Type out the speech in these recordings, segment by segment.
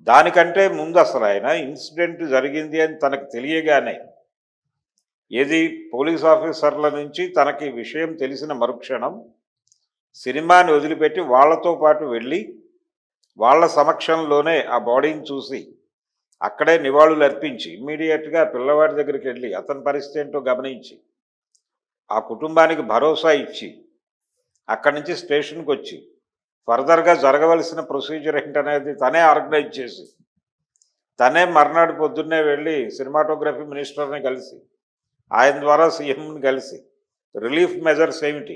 దానికంటే ముందు అసలు ఆయన ఇన్సిడెంట్ జరిగింది అని తనకు తెలియగానే ఏది పోలీస్ ఆఫీసర్ల నుంచి తనకి విషయం తెలిసిన మరుక్షణం సినిమాని వదిలిపెట్టి వాళ్ళతో పాటు వెళ్ళి వాళ్ళ సమక్షంలోనే ఆ బాడీని చూసి అక్కడే నివాళులు అర్పించి ఇమ్మీడియట్గా పిల్లవాడి దగ్గరికి వెళ్ళి అతని పరిస్థితి ఏంటో గమనించి ఆ కుటుంబానికి భరోసా ఇచ్చి అక్కడి నుంచి స్టేషన్కి వచ్చి ఫర్దర్గా జరగవలసిన ప్రొసీజర్ ఏంటనేది తనే ఆర్గనైజ్ చేసి తనే మర్నాడు పొద్దున్నే వెళ్ళి సినిమాటోగ్రఫీ మినిస్టర్ని కలిసి ఆయన ద్వారా సీఎంని కలిసి రిలీఫ్ మెజర్స్ ఏమిటి,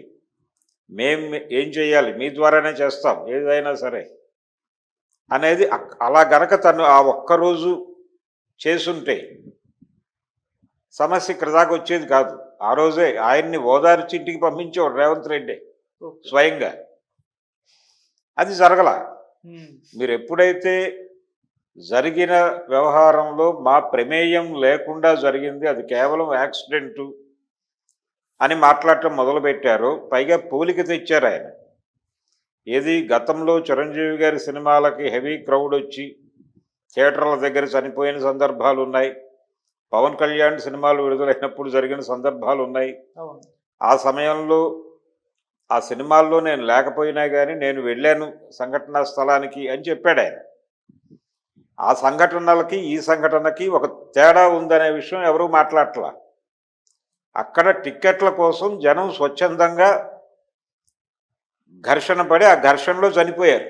మేము ఏం చేయాలి, మీ ద్వారానే చేస్తాం ఏదైనా సరే అనేది అలా గనక తను ఆ ఒక్కరోజు చేసుంటే సమస్య ఇక్కడ దాకా వచ్చేది కాదు. ఆ రోజే ఆయన్ని ఓదార్చి ఇంటికి పంపించేవాడు రేవంత్ రెడ్డి స్వయంగా. అది జరగల. మీరు ఎప్పుడైతే జరిగిన వ్యవహారంలో మా ప్రమేయం లేకుండా జరిగింది, అది కేవలం యాక్సిడెంటు అని మాట్లాడటం మొదలుపెట్టారో, పైగా పోలిక తెచ్చారు ఆయన. ఏది గతంలో చిరంజీవి గారి సినిమాలకి హెవీ క్రౌడ్ వచ్చి థియేటర్ల దగ్గర చనిపోయిన సందర్భాలు ఉన్నాయి, పవన్ కళ్యాణ్ సినిమాలు విడుదలైనప్పుడు జరిగిన సందర్భాలు ఉన్నాయి. ఆ సమయంలో ఆ సినిమాల్లో నేను లేకపోయినా కానీ నేను వెళ్ళాను సంఘటనా స్థలానికి అని చెప్పాడు ఆయన. ఆ సంఘటనలకి ఈ సంఘటనకి ఒక తేడా ఉందనే విషయం ఎవరూ మాట్లాడట్లా. అక్కడ టిక్కెట్ల కోసం జనం స్వచ్ఛందంగా ఘర్షణ పడి ఆ ఘర్షణలో చనిపోయారు.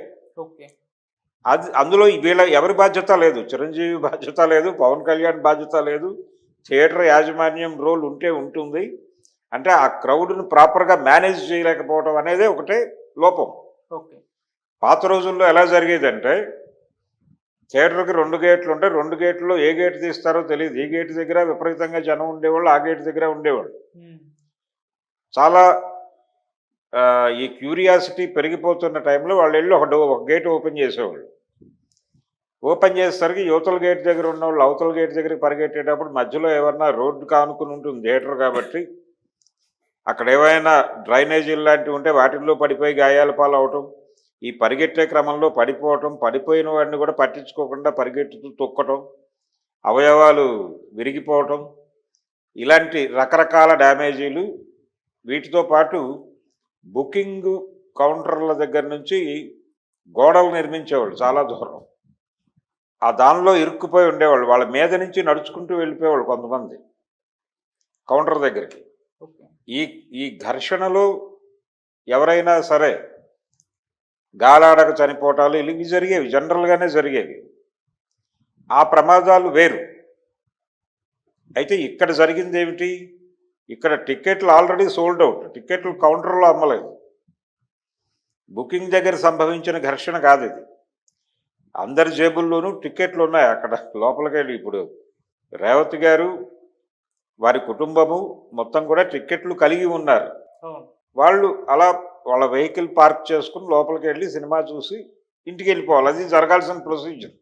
అది అందులో వీళ్ళ ఎవరి బాధ్యత లేదు, చిరంజీవి బాధ్యత లేదు, పవన్ కళ్యాణ్ బాధ్యత లేదు. థియేటర్ యాజమాన్యం రోల్ ఉంటే ఉంటుంది. అంటే ఆ క్రౌడ్ను ప్రాపర్గా మేనేజ్ చేయలేకపోవడం అనేది ఒకటే లోపం. పాత రోజుల్లో ఎలా జరిగేదంటే థియేటర్కి 2 గేట్లు ఉంటే 2 గేట్లలో ఏ గేటు తీస్తారో తెలియదు. ఈ గేటు దగ్గర విపరీతంగా జనం ఉండేవాళ్ళు, ఆ గేటు దగ్గర ఉండేవాళ్ళు. చాలా ఈ క్యూరియాసిటీ పెరిగిపోతున్న టైంలో వాళ్ళు వెళ్ళి ఒక గేట్ ఓపెన్ చేసేవాళ్ళు. ఓపెన్ చేసేసరికి యువతల గేట్ దగ్గర ఉన్నవాళ్ళు అవతల గేట్ దగ్గరికి పరిగెట్టేటప్పుడు మధ్యలో ఏమన్నా రోడ్డు కానుకుని ఉంటుంది థియేటర్ కాబట్టి, అక్కడ ఏమైనా డ్రైనేజీలు లాంటివి ఉంటే వాటిల్లో పడిపోయి గాయాల పాలు అవటం, ఈ పరిగెట్టే క్రమంలో పడిపోవటం, పడిపోయిన వాడిని కూడా పట్టించుకోకుండా పరిగెట్టుతూ తొక్కటం, అవయవాలు విరిగిపోవటం, ఇలాంటి రకరకాల డ్యామేజీలు. వీటితో పాటు బుకింగ్ కౌంటర్ల దగ్గర నుంచి గోడలు నిర్మించేవాళ్ళు చాలా దూరం, ఆ దానిలో ఇరుక్కుపోయి ఉండేవాళ్ళు. వాళ్ళ మీద నుంచి నడుచుకుంటూ వెళ్ళిపోయేవాళ్ళు కొంతమంది కౌంటర్ దగ్గరికి. ఈ ఈ ఘర్షణలో ఎవరైనా సరే గాలాడక చనిపోవటాలు ఇవి జరిగేవి, జనరల్గానే జరిగేవి. ఆ ప్రమాదాలు వేరు. అయితే ఇక్కడ జరిగింది ఏమిటి, ఇక్కడ టిక్కెట్లు ఆల్రెడీ సోల్డ్ అవుట్, టిక్కెట్లు కౌంటర్లో అమ్మలేదు. బుకింగ్ దగ్గర సంభవించిన ఘర్షణ కాదు ఇది. అందరి జేబుల్లోనూ టిక్కెట్లు ఉన్నాయి. అక్కడ లోపలికి వెళ్ళి ఇప్పుడు రేవతి గారు వారి కుటుంబము మొత్తం కూడా టిక్కెట్లు కలిగి ఉన్నారు. వాళ్ళు అలా వాళ్ళ వెహికల్ పార్క్ చేసుకుని లోపలికి వెళ్ళి సినిమా చూసి ఇంటికి వెళ్ళిపోవాలి. అది జరగాల్సిన ప్రొసీజర్.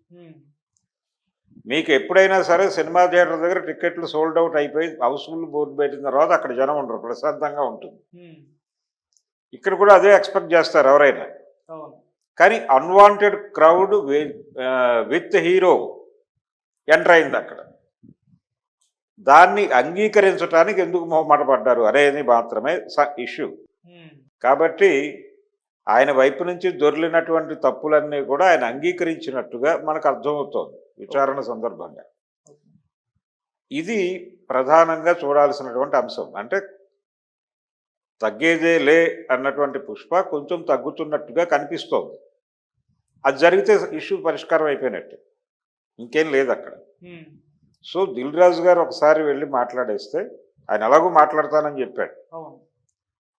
మీకు ఎప్పుడైనా సరే సినిమా థియేటర్ దగ్గర టిక్కెట్లు సోల్డ్ అవుట్ అయిపోయి హౌస్ఫుల్ బోర్డు పెట్టిన తర్వాత అక్కడ జనం ఉండరు, ప్రశాంతంగా ఉంటుంది. ఇక్కడ కూడా అదే ఎక్స్పెక్ట్ చేస్తారు ఎవరైనా. కానీ unwanted crowd with hero enter అయింది అక్కడ. దాన్ని అంగీకరించడానికి ఎందుకు మొహమాట పడ్డారు అనేది మాత్రమే ఇష్యూ. కాబట్టి ఆయన వైపు నుంచి దొర్లినటువంటి తప్పులన్నీ కూడా ఆయన అంగీకరించినట్టుగా మనకు అర్థమవుతోంది విచారణ సందర్భంగా. ఇది ప్రధానంగా చూడాల్సినటువంటి అంశం. అంటే తగ్గేదే లే అన్నటువంటి పుష్ప కొంచెం తగ్గుతున్నట్టుగా కనిపిస్తోంది. అది జరిగితే ఇష్యూ పరిష్కారం అయిపోయినట్టు, ఇంకేం లేదు అక్కడ. సో దిల్ రాజు గారు ఒకసారి వెళ్ళి మాట్లాడేస్తే, ఆయన ఎలాగో మాట్లాడతానని చెప్పాడు.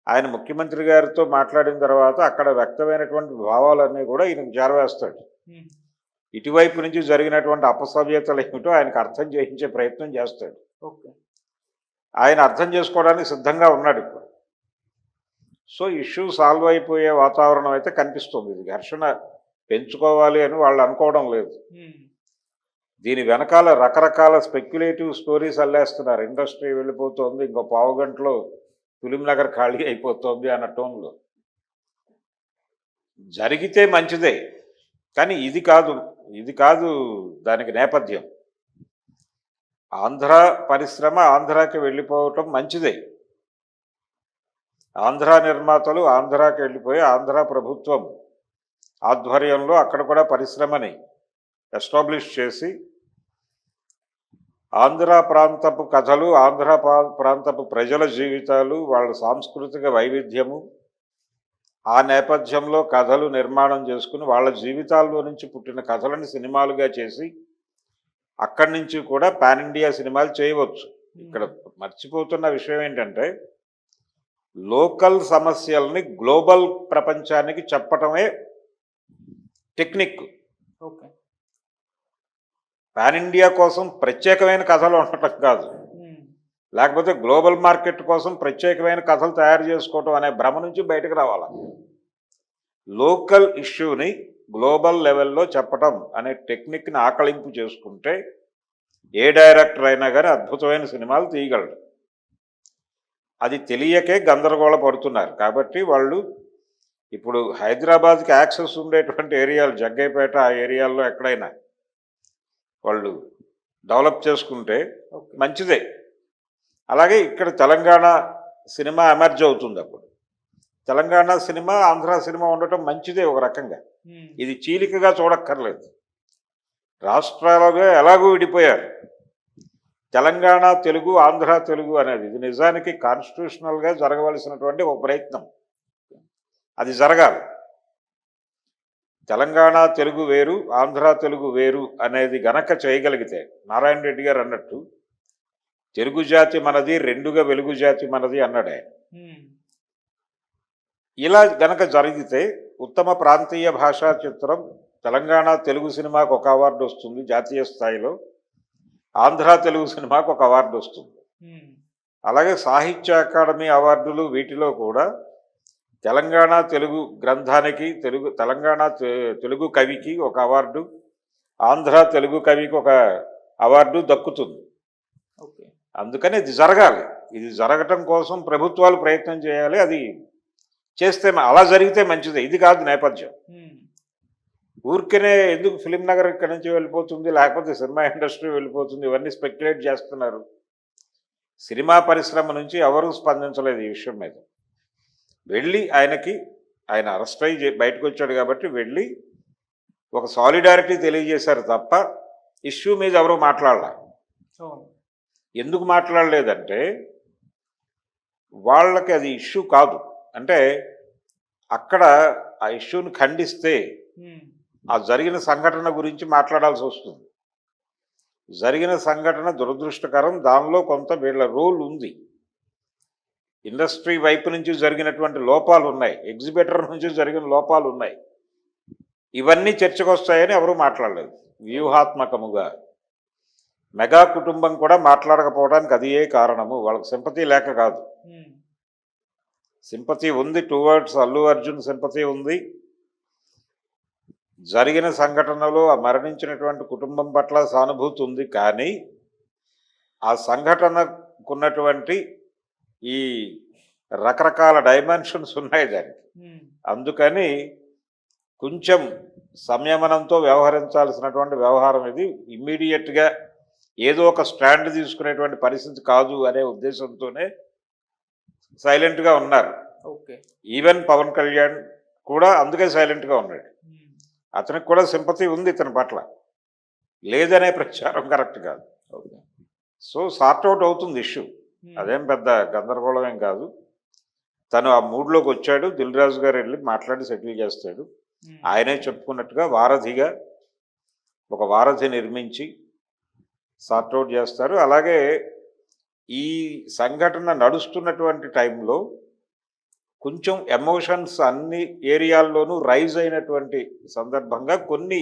ఆయన ముఖ్యమంత్రి గారితో మాట్లాడిన తర్వాత అక్కడ వ్యక్తమైనటువంటి భావాలన్నీ కూడా ఈయనకు చేరవేస్తాడు. ఇటువైపు నుంచి జరిగినటువంటి అపసవ్యతలు ఏమిటో ఆయనకు అర్థం చేయించే ప్రయత్నం చేస్తాడు. ఆయన అర్థం చేసుకోవడానికి సిద్ధంగా ఉన్నాడు ఇప్పుడు. సో ఇష్యూ సాల్వ్ అయిపోయే వాతావరణం అయితే కనిపిస్తుంది. ఇది ఘర్షణ పెంచుకోవాలి అని వాళ్ళు అనుకోవడం లేదు. దీని వెనకాల రకరకాల స్పెక్యులేటివ్ స్టోరీస్ అల్లేస్తున్నారు. ఇండస్ట్రీ వెళ్ళిపోతుంది, ఇంకో పావు గంటలో ఫిలింనగర్ ఖాళీ అయిపోతుంది అన్న టోన్లో. జరిగితే మంచిదే, కానీ ఇది కాదు దానికి నేపథ్యం. ఆంధ్ర పరిశ్రమ ఆంధ్రాకి వెళ్ళిపోవటం మంచిదే. ఆంధ్ర నిర్మాతలు ఆంధ్రాకి వెళ్ళిపోయి ఆంధ్ర ప్రభుత్వం ఆధ్వర్యంలో అక్కడ కూడా పరిశ్రమని ఎస్టాబ్లిష్ చేసి ఆంధ్ర ప్రాంతపు కథలు, ఆంధ్ర ప్రాంతపు ప్రజల జీవితాలు, వాళ్ళ సాంస్కృతిక వైవిధ్యము, ఆ నేపథ్యంలో కథలు నిర్మాణం చేసుకుని వాళ్ళ జీవితాల్లో నుంచి పుట్టిన కథలను సినిమాలుగా చేసి అక్కడి నుంచి కూడా పాన్ ఇండియా సినిమాలు చేయవచ్చు. ఇక్కడ మర్చిపోతున్న విషయం ఏంటంటే లోకల్ సమస్యల్ని గ్లోబల్ ప్రపంచానికి చెప్పటమే టెక్నిక్. ఓకే. పాన్ ఇండియా కోసం ప్రత్యేకమైన కథలు ఉండటం కాదు, లేకపోతే గ్లోబల్ మార్కెట్ కోసం ప్రత్యేకమైన కథలు తయారు చేసుకోవటం అనే భ్రమ నుంచి బయటకు రావాలి. లోకల్ ఇష్యూని గ్లోబల్ లెవెల్లో చెప్పటం అనే టెక్నిక్ని ఆకలింపు చేసుకుంటే ఏ డైరెక్టర్ అయినా కానీ అద్భుతమైన సినిమాలు తీయగలడు. అది తెలియకే గందరగోళ పడుతున్నారు. కాబట్టి వాళ్ళు ఇప్పుడు హైదరాబాద్కి యాక్సెస్ ఉండేటువంటి ఏరియాలు, జగ్గైపేట ఆ ఏరియాల్లో ఎక్కడైనా వాళ్ళు డెవలప్ చేసుకుంటే మంచిదే. అలాగే ఇక్కడ తెలంగాణ సినిమా ఎమర్జ్ అవుతుంది. అప్పుడు తెలంగాణ సినిమా ఆంధ్ర సినిమా ఉండటం మంచిదే ఒక రకంగా. ఇది చీలికగా చూడక్కర్లేదు. రాష్ట్రాలుగా ఎలాగూ విడిపోయారు. తెలంగాణ తెలుగు, ఆంధ్ర తెలుగు అనేది ఇది నిజానికి కాన్స్టిట్యూషనల్గా జరగవలసినటువంటి ఒక ప్రయత్నం. అది జరగాలి. తెలంగాణ తెలుగు వేరు, ఆంధ్ర తెలుగు వేరు అనేది గనక చేయగలిగితే, నారాయణ రెడ్డి గారు అన్నట్టు తెలుగు జాతి మనది, రెండుగా వెలుగు జాతి మనది అన్నాడు ఆయన. ఇలా గనక జరిగితే ఉత్తమ ప్రాంతీయ భాషా చిత్రం తెలంగాణ తెలుగు సినిమాకు ఒక అవార్డు వస్తుంది జాతీయ స్థాయిలో, ఆంధ్ర తెలుగు సినిమాకు ఒక అవార్డు వస్తుంది. అలాగే సాహిత్య అకాడమీ అవార్డులు వీటిలో కూడా తెలంగాణ తెలుగు గ్రంథానికి, తెలంగాణ తెలుగు కవికి ఒక అవార్డు, ఆంధ్ర తెలుగు కవికి ఒక అవార్డు దక్కుతుంది. అందుకని ఇది జరగాలి. ఇది జరగటం కోసం ప్రభుత్వాలు ప్రయత్నం చేయాలి. అది చేస్తే అలా జరిగితే మంచిదే. ఇది కాదు నేపథ్యం. ఊరికనే ఎందుకు ఫిలిం నగర్ ఇక్కడి నుంచి వెళ్ళిపోతుంది, లేకపోతే సినిమా ఇండస్ట్రీ వెళ్ళిపోతుంది, ఇవన్నీ స్పెక్యులేట్ చేస్తున్నారు. సినిమా పరిశ్రమ నుంచి ఎవరూ స్పందించలేదు ఈ విషయం మీద. వెళ్ళి ఆయన అరెస్ట్ అయ్యి బయటకు వచ్చాడు కాబట్టి వెళ్ళి ఒక సాలిడారిటీ తెలియజేశారు తప్ప ఇష్యూ మీద ఎవరు మాట్లాడాల. ఎందుకు మాట్లాడలేదంటే వాళ్ళకి అది ఇష్యూ కాదు. అంటే అక్కడ ఆ ఇష్యూని ఖండిస్తే ఆ జరిగిన సంఘటన గురించి మాట్లాడాల్సి వస్తుంది. జరిగిన సంఘటన దురదృష్టకరం, దానిలో కొంత వీళ్ళ రోల్ ఉంది. ఇండస్ట్రీ వైపు నుంచి జరిగినటువంటి లోపాలు ఉన్నాయి, ఎగ్జిబిటర్ నుంచి జరిగిన లోపాలు ఉన్నాయి. ఇవన్నీ చర్చకు వస్తాయని ఎవరూ మాట్లాడలేదు. వ్యూహాత్మకముగా మెగా కుటుంబం కూడా మాట్లాడకపోవడానికి అది ఏ కారణము. వాళ్ళకి సింపతి లేక కాదు, సింపతి ఉంది టువర్డ్స్ అల్లు అర్జున్, సింపతి ఉంది. జరిగిన సంఘటనలో ఆ మరణించినటువంటి కుటుంబం పట్ల సానుభూతి ఉంది. కానీ ఆ సంఘటనకున్నటువంటి ఈ రకరకాల డైమెన్షన్స్ ఉన్నాయి దానికి. అందుకని కొంచెం సంయమనంతో వ్యవహరించాల్సినటువంటి వ్యవహారం ఇది. ఇమ్మీడియట్గా ఏదో ఒక స్టాండ్ తీసుకునేటువంటి పరిస్థితి కాదు అనే ఉద్దేశంతోనే సైలెంట్గా ఉన్నారు. ఈవెన్ పవన్ కళ్యాణ్ కూడా అందుకే సైలెంట్గా ఉన్నాడు. అతనికి కూడా సింపతి ఉంది ఇతని పట్ల, లేదనే ప్రచారం కరెక్ట్ కాదు. సో సార్ట్అవుట్ అవుతుంది ఇష్యూ. అదేం పెద్ద గందరగోళం ఏం కాదు. తను ఆ మూడ్లోకి వచ్చాడు. దిల్ రాజు గారు వెళ్ళి మాట్లాడి సెటిల్ చేస్తాడు. ఆయనే చెప్పుకున్నట్టుగా వారధిగా ఒక వారధి నిర్మించి సార్ట్అవుట్ చేస్తారు. అలాగే ఈ సంఘటన నడుస్తున్నటువంటి టైంలో కొంచెం ఎమోషన్స్ అన్ని ఏరియాల్లోనూ రైజ్ అయినటువంటి సందర్భంగా కొన్ని